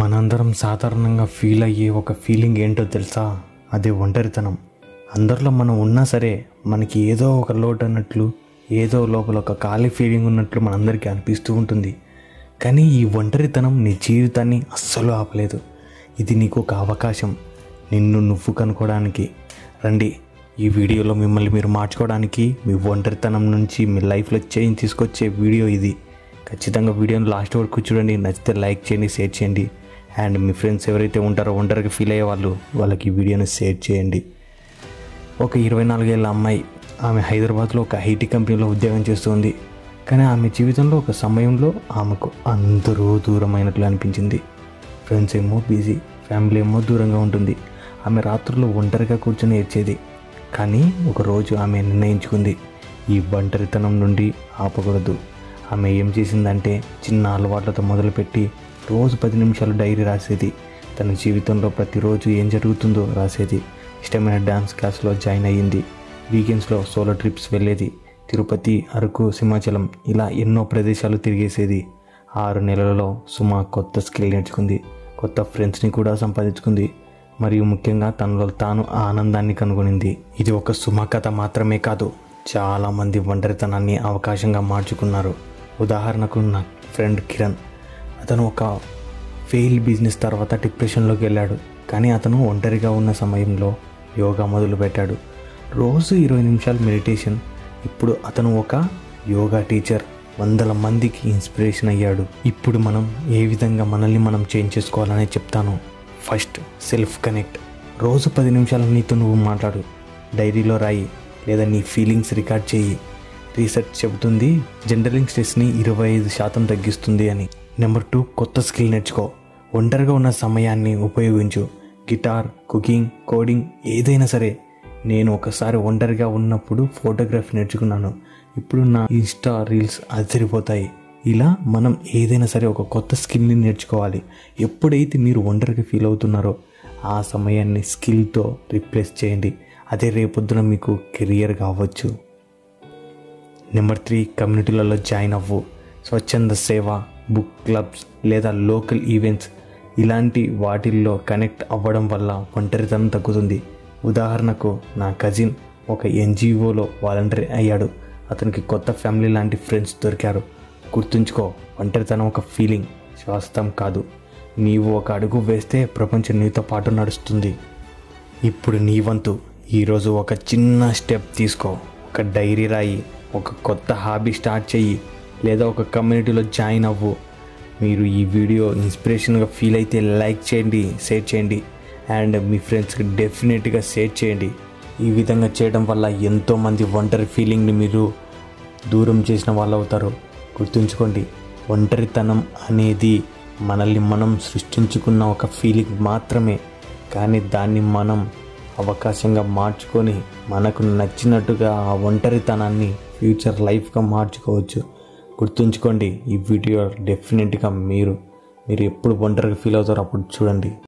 మనందరం సాధారణంగా ఫీల్ అయ్యే ఒక ఫీలింగ్ ఏంటో తెలుసా? అదే ఒంటరితనం. అందరిలో మనం ఉన్నా సరే మనకి ఏదో ఒక లోటు అన్నట్లు, ఏదో లోపల ఒక ఖాళీ ఫీలింగ్ ఉన్నట్లు మనందరికీ అనిపిస్తూ ఉంటుంది. కానీ ఈ ఒంటరితనం నీ జీవితాన్ని అస్సలు ఆపలేదు. ఇది నీకు ఒక అవకాశం, నిన్ను నువ్వు కనుక్కోవడానికి. రండి, ఈ వీడియోలో మిమ్మల్ని మీరు మార్చుకోవడానికి, మీ ఒంటరితనం నుంచి మీ లైఫ్లో చేంజ్ తీసుకొచ్చే వీడియో ఇది. ఖచ్చితంగా వీడియోని లాస్ట్ వరకు చూడండి. నచ్చితే లైక్ చేయండి, షేర్ చేయండి. అండ్ మీ ఫ్రెండ్స్ ఎవరైతే ఉంటారో ఒంటరిగా ఫీల్ అయ్యే వాళ్ళకి ఈ వీడియోని షేర్ చేయండి. ఒక 24 ఏళ్ళ అమ్మాయి, ఆమె హైదరాబాద్లో ఒక ఐటీ కంపెనీలో ఉద్యోగం చేస్తుంది. కానీ ఆమె జీవితంలో ఒక సమయంలో ఆమెకు అందరూ దూరమైనట్లు అనిపించింది. ఫ్రెండ్స్ ఏమో బిజీ, ఫ్యామిలీ ఏమో దూరంగా ఉంటుంది. ఆమె రాత్రుల్లో ఒంటరిగా కూర్చొని ఏడ్చేది. కానీ ఒకరోజు ఆమె నిర్ణయించుకుంది, ఈ ఒంటరితనం నుండి ఆపకూడదు. ఆమె ఏం చేసిందంటే, చిన్న అలవాట్లతో మొదలుపెట్టి రోజు 10 నిమిషాలు డైరీ రాసేది. తన జీవితంలో ప్రతిరోజు ఏం జరుగుతుందో రాసేది. ఇష్టమైన డ్యాన్స్ క్లాస్లో జాయిన్ అయ్యింది. వీకెండ్స్లో సోలో ట్రిప్స్ వెళ్ళేది. తిరుపతి, అరకు, సింహాచలం ఇలా ఎన్నో ప్రదేశాలు తిరిగేసేది. 6 నెలలలో సుమ కొత్త స్కిల్ నేర్చుకుంది, కొత్త ఫ్రెండ్స్ని కూడా సంపాదించుకుంది. మరియు ముఖ్యంగా తనలో తాను ఆనందాన్ని కనుగొనింది. ఇది ఒక సుమ కథ మాత్రమే కాదు, చాలామంది ఒంటరితనాన్ని అవకాశంగా మార్చుకున్నారు. ఉదాహరణకు నా ఫ్రెండ్ కిరణ్, అతను ఒక ఫెయిల్ బిజినెస్ తర్వాత డిప్రెషన్లోకి వెళ్ళాడు. కానీ అతను ఒంటరిగా ఉన్న సమయంలో యోగా మొదలుపెట్టాడు. రోజు 20 నిమిషాలు మెడిటేషన్. ఇప్పుడు అతను ఒక యోగా టీచర్, వందల మందికి ఇన్స్పిరేషన్ అయ్యాడు. ఇప్పుడు మనం ఏ విధంగా మనల్ని మనం చేంజ్ చేసుకోవాలని చెప్తాను. First, self connect. రోజు 10 నిమిషాలు నీతో నువ్వు మాట్లాడు. డైరీలో రాయి లేదా నీ ఫీలింగ్స్ రికార్డ్ చేయి. రీసెర్చ్ చెబుతుంది జనరలింగ్ స్ట్రెస్ని 25% తగ్గిస్తుంది అని. నెంబర్ 2, కొత్త స్కిల్ నేర్చుకో. ఒంటరిగా ఉన్న సమయాన్ని ఉపయోగించు. గిటార్, కుకింగ్, కోడింగ్ ఏదైనా సరే. నేను ఒకసారి ఒంటరిగా ఉన్నప్పుడు ఫోటోగ్రఫీ నేర్చుకున్నాను. ఇప్పుడు నా ఇన్స్టా రీల్స్ అదిరిపోతాయి. ఇలా మనం ఏదైనా సరే ఒక కొత్త స్కిల్ని నేర్చుకోవాలి. ఎప్పుడైతే మీరు ఒంటరిగా ఫీల్ అవుతున్నారో ఆ సమయాన్ని స్కిల్తో రీప్లేస్ చేయండి. అదే రేపొద్దున మీకు కెరియర్ కావచ్చు. నెంబర్ 3, కమ్యూనిటీలలో జాయిన్ అవ్వు. స్వచ్ఛంద సేవ, బుక్ క్లబ్స్ లేదా లోకల్ ఈవెంట్స్ ఇలాంటి వాటిల్లో కనెక్ట్ అవ్వడం వల్ల ఒంటరితనం తగ్గుతుంది. ఉదాహరణకు నా కజిన్ ఒక NGOలో వాలంటీర్ అయ్యాడు. అతనికి కొత్త ఫ్యామిలీ లాంటి ఫ్రెండ్స్ దొరికారు. గుర్తుంచుకో, ఒంటరితనం ఒక ఫీలింగ్, శాశ్వతం కాదు. నీవు ఒక అడుగు వేస్తే ప్రపంచం నీతో పాటు నడుస్తుంది. ఇప్పుడు నీ వంతు. ఈరోజు ఒక చిన్న స్టెప్ తీసుకో. ఒక డైరీ రాయి, ఒక కొత్త హాబీ స్టార్ట్ చెయ్యి, లేదా ఒక కమ్యూనిటీలో జాయిన్ అవ్వు. మీరు ఈ వీడియో ఇన్స్పిరేషన్గా ఫీల్ అయితే లైక్ చేయండి, షేర్ చేయండి. అండ్ మీ ఫ్రెండ్స్కి డెఫినెట్గా షేర్ చేయండి. ఈ విధంగా చేయడం వల్ల ఎంతోమంది ఒంటరి ఫీలింగ్ని మీరు దూరం చేసిన వాళ్ళు అవుతారు. గుర్తుంచుకోండి, ఒంటరితనం అనేది మనల్ని మనం సృష్టించుకున్న ఒక ఫీలింగ్ మాత్రమే. కానీ దాన్ని మనం అవకాశంగా మార్చుకొని మనకు నచ్చినట్టుగా ఆ ఒంటరితనాన్ని ఫ్యూచర్ లైఫ్గా మార్చుకోవచ్చు. గుర్తుంచుకోండి, ఈ వీడియో డెఫినెట్గా మీరు ఎప్పుడు ఒంటరిగా ఫీల్ అవుతారో అప్పుడు చూడండి.